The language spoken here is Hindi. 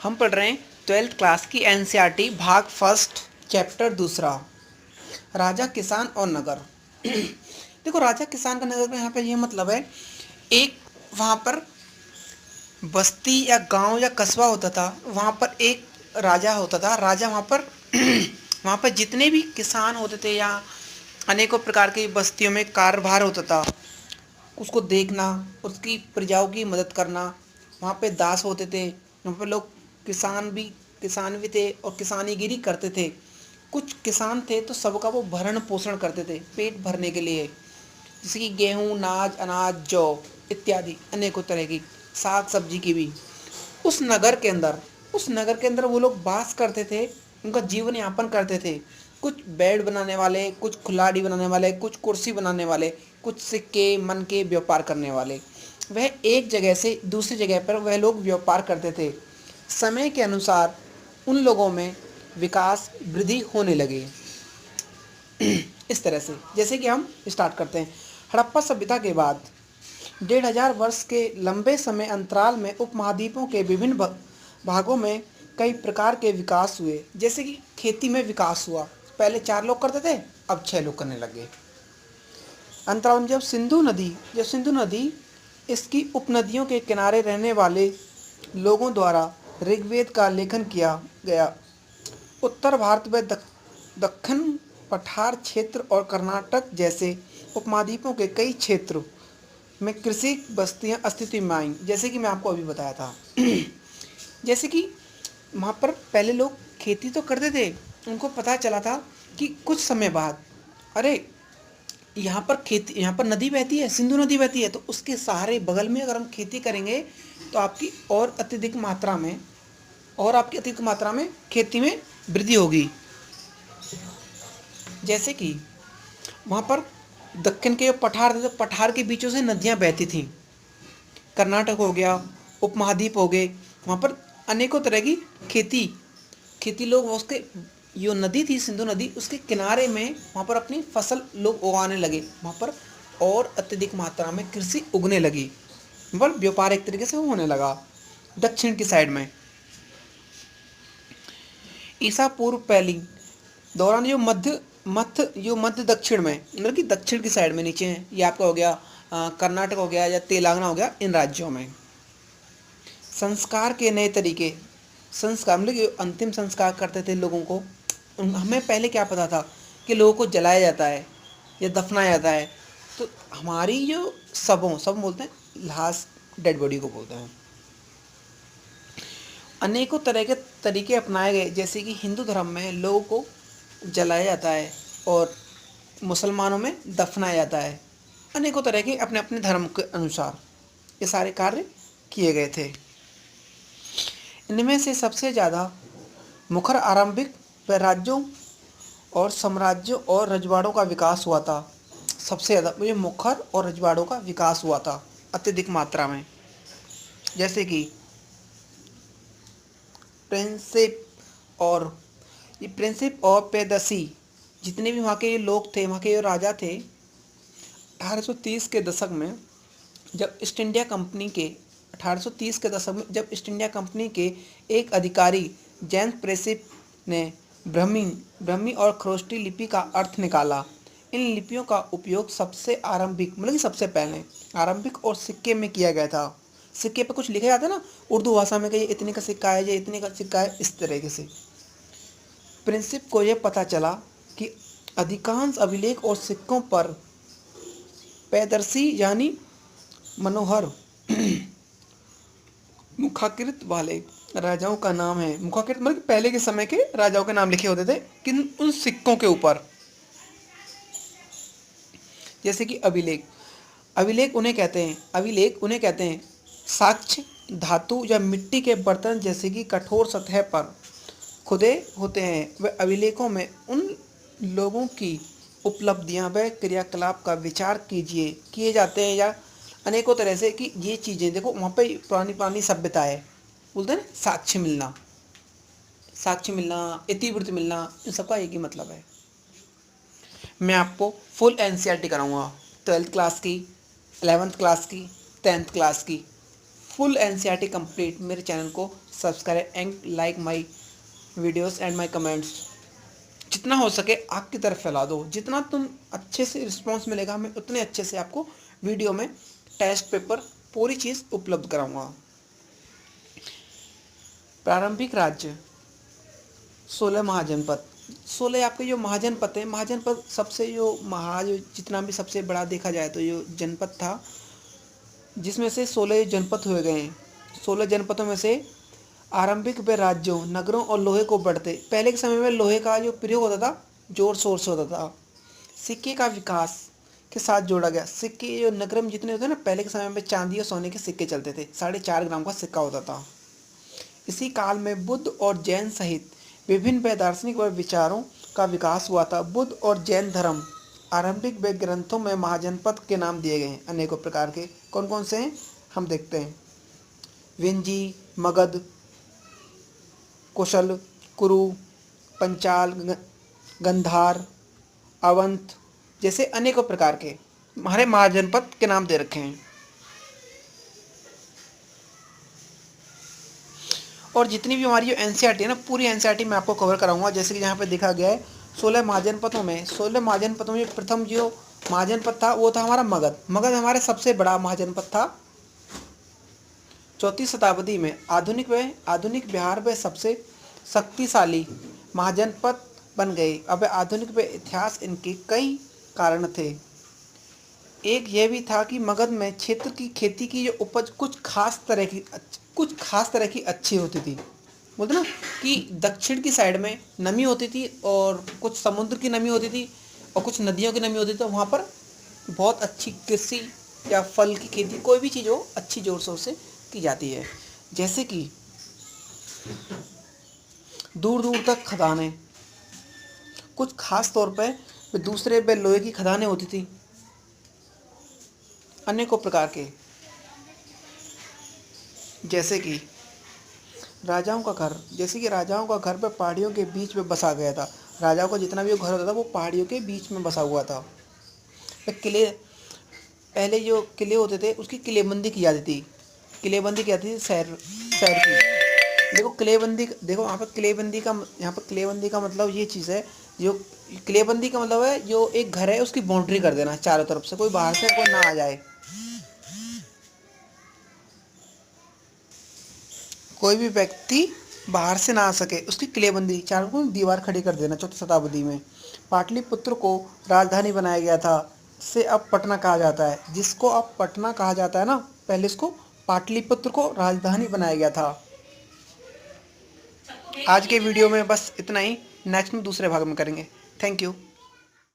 हम पढ़ रहे हैं 12th क्लास की एनसीईआरटी भाग फर्स्ट चैप्टर दूसरा, राजा किसान और नगर। देखो, राजा किसान का नगर में यहाँ पे ये मतलब है, एक वहाँ पर बस्ती या गांव या कस्बा होता था, वहाँ पर एक राजा होता था। राजा वहाँ पर वहाँ पर जितने भी किसान होते थे या अनेकों प्रकार की बस्तियों में कार्यभार होता था, उसको देखना, उसकी प्रजाओं की मदद करना। वहाँ पे दास होते थे, वहाँ पे लोग किसान भी थे और किसानीगिरी करते थे। कुछ किसान थे तो सबका वो भरण पोषण करते थे पेट भरने के लिए, जैसे कि गेहूँ, नाज, अनाज, जौ इत्यादि अनेकों तरह की साग सब्जी की भी। उस नगर के अंदर उस नगर के अंदर वो लोग वास करते थे, उनका जीवन यापन करते थे। कुछ बेड बनाने वाले, कुछ कुल्हाड़ी बनाने वाले, कुछ कुर्सी बनाने वाले, कुछ सिक्के मन के व्यापार करने वाले। वह एक जगह से दूसरी जगह पर वह लोग व्यापार करते थे। समय के अनुसार उन लोगों में विकास वृद्धि होने लगी। इस तरह से जैसे कि हम स्टार्ट करते हैं। हड़प्पा सभ्यता के बाद 1500 वर्ष के लंबे समय अंतराल में उपमहाद्वीपों के विभिन्न भागों में कई प्रकार के विकास हुए। जैसे कि खेती में विकास हुआ, पहले 4 लोग करते थे, अब 6 लोग करने लगे। अंतराल में जब सिंधु नदी इसकी उपनदियों के किनारे रहने वाले लोगों द्वारा ऋग्वेद का लेखन किया गया। उत्तर भारत में दक्कन पठार क्षेत्र और कर्नाटक जैसे उपमहाद्वीपों के कई क्षेत्रों में कृषि बस्तियां अस्तित्व में आईं, जैसे कि मैं आपको अभी बताया था। जैसे कि वहाँ पर पहले लोग खेती तो करते थे, उनको पता चला था कि कुछ समय बाद, अरे यहाँ पर नदी बहती है, सिंधु नदी बहती है, तो उसके सहारे बगल में अगर हम खेती करेंगे तो आपकी आपकी अत्यधिक मात्रा में खेती में वृद्धि होगी। जैसे कि वहाँ पर दक्कन के पठार थे, तो पठार के बीचों से नदियाँ बहती थीं। कर्नाटक हो गया, उपमहाद्वीप हो गए, वहाँ पर अनेकों तरह की खेती लोग उसके, जो नदी थी सिंधु नदी, उसके किनारे में वहाँ पर अपनी फसल लोग उगाने लगे। वहाँ पर और अत्यधिक मात्रा में कृषि उगने लगी, मतलब व्यापार एक तरीके से होने लगा। दक्षिण की साइड में ईसा पूर्व पहली दौरान जो मध्य दक्षिण में, मतलब कि दक्षिण की साइड में नीचे है, ये आपका हो गया कर्नाटक हो गया या तेलंगाना हो गया, इन राज्यों में संस्कार के नए तरीके, संस्कार मतलब कि अंतिम संस्कार करते थे लोगों को। हमें पहले क्या पता था कि लोगों को जलाया जाता है या दफनाया जाता है, तो हमारी जो सब बोलते हैं, लास्ट डेड बॉडी को बोलते हैं। अनेकों तरह के तरीके अपनाए गए, जैसे कि हिंदू धर्म में लोगों को जलाया जाता है और मुसलमानों में दफनाया जाता है। अनेकों तरह के अपने अपने धर्म के अनुसार ये सारे कार्य किए गए थे। इनमें से सबसे ज़्यादा मुखर आरंभिक राज्यों और साम्राज्यों और रजवाड़ों का विकास हुआ था। सबसे ज़्यादा ये मुखर और रजवाड़ों का विकास हुआ था अत्यधिक मात्रा में। जैसे कि प्रिंसिप और पेदसी, जितने भी वहाँ के ये लोग थे, वहाँ के ये राजा थे, 1830 के दशक में जब ईस्ट इंडिया कंपनी के 1830 के दशक में जब ईस्ट इंडिया कंपनी के एक अधिकारी जेम्स प्रिंसिप ने ब्रह्मी और खरोष्टी लिपि का अर्थ निकाला। इन लिपियों का उपयोग सबसे आरंभिक, मतलब कि सबसे पहले आरंभिक और सिक्के में किया गया था। सिक्के पे कुछ लिखा जाता है ना उर्दू भाषा में कि ये इतने का सिक्का है, ये इतने का सिक्का है, इस तरीके से। प्रिंसिप को यह पता चला कि अधिकांश अभिलेख और सिक्कों पर पैदर्शी यानी मनोहर मुखाकृत वाले राजाओं का नाम है। मुखाकृत मतलब पहले के समय के राजाओं के नाम लिखे होते थे किन उन सिक्कों के ऊपर। जैसे कि अभिलेख उन्हें कहते हैं साक्ष्य धातु या मिट्टी के बर्तन जैसे कि कठोर सतह पर खुदे होते हैं। वे अभिलेखों में उन लोगों की उपलब्धियां व क्रियाकलाप का विचार किए जाते हैं, या अनेकों तरह से कि ये चीज़ें देखो वहाँ पे पुरानी सभ्यता है, बोलते हैं ना साक्ष्य मिलना, इतिवृत्त मिलना, इन सबका एक ही मतलब है। मैं आपको फुल एनसीईआरटी कराऊंगा, 12th क्लास की, 11th क्लास की, 10th क्लास की। फुल एनसीईआरटी कंप्लीट, मेरे चैनल को subscribe and like my videos and my comments. जितना हो सके आग की तरफ फैला दो, जितना तुम अच्छे से रिस्पॉन्स मिलेगा मैं उतने अच्छे से आपको वीडियो में टेस्ट पेपर पूरी चीज़ उपलब्ध कराऊंगा। प्रारंभिक राज्य 16 महाजनपद। 16 आपके जो महाजनपद है, महाजनपद सबसे जो जितना भी सबसे बड़ा देखा जाए तो जो जनपद था, जिसमें से 16 जनपद हुए गए हैं। 16 जनपदों में से आरंभिक वे राज्यों, नगरों और लोहे को बढ़ते। पहले के समय में लोहे का जो प्रयोग होता था जोर शोर से होता था। सिक्के का विकास के साथ जोड़ा गया। सिक्के जो नगर में जितने होते हैं ना, पहले के समय में चांदी और सोने के सिक्के चलते थे। 4.5 ग्राम का सिक्का होता था। इसी काल में बुद्ध और जैन सहित विभिन्न व दार्शनिक व विचारों का विकास हुआ था। बुद्ध और जैन धर्म आरंभिक व ग्रंथों में महाजनपद के नाम दिए गए हैं अनेकों प्रकार के। कौन कौन से हैं हम देखते हैं। विंजी, मगध, कुशल, कुरु, पंचाल, गंधार, अवंत जैसे अनेकों प्रकार के हमारे महाजनपद के नाम दे रखे हैं। और जितनी भी हमारी जो एनसीईआरटी है ना, पूरी एनसीईआरटी मैं आपको कवर कराऊंगा। जैसे कि यहाँ पे देखा गया है 16 महाजनपदों में, 16 महाजनपदों में प्रथम जो महाजनपद था वो था हमारा मगध। मगध हमारे सबसे बड़ा महाजनपद था। 4वीं शताब्दी में आधुनिक बिहार में सबसे शक्तिशाली महाजनपद बन गए। अब आधुनिक व इतिहास इनके कई कारण थे। एक यह भी था कि मगध में क्षेत्र की खेती की जो उपज कुछ खास तरह की अच्छी होती थी। बोलते ना कि दक्षिण की साइड में नमी होती थी और कुछ समुद्र की नमी होती थी और कुछ नदियों की नमी होती थी, तो वहाँ पर बहुत अच्छी कृषि या फल की खेती, कोई भी चीज़ हो, अच्छी जोर शोर से की जाती है। जैसे कि दूर दूर तक खदानें, कुछ खास तौर पर दूसरे पे लोहे की खदानें होती थी, अनेकों प्रकार के। जैसे कि राजाओं का घर, घर पर पहाड़ियों के बीच में बसा गया था। राजाओं का जितना भी घर होता था वो पहाड़ियों के बीच में बसा हुआ था। किले, पहले जो किले होते थे उसकी किलेबंदी की जाती थी। किलेबंदी की जाती थी शहर की। देखो किलेबंदी, देखो यहाँ पर किलेबंदी का मतलब ये चीज़ है, जो किलेबंदी का मतलब है जो एक घर है उसकी बाउंड्री कर देना चारों तरफ से, कोई बाहर से कोई ना आ जाए, कोई भी व्यक्ति बाहर से ना आ सके, उसकी किलेबंदी, चारों को दीवार खड़ी कर देना। 4वीं शताब्दी में पाटलिपुत्र को राजधानी बनाया गया था। से अब पटना कहा जाता है। जिसको अब पटना कहा जाता है ना, पहले इसको पाटलिपुत्र को राजधानी बनाया गया था। आज के वीडियो में बस इतना ही। नेक्स्ट में दूसरे भाग में करेंगे। Thank you.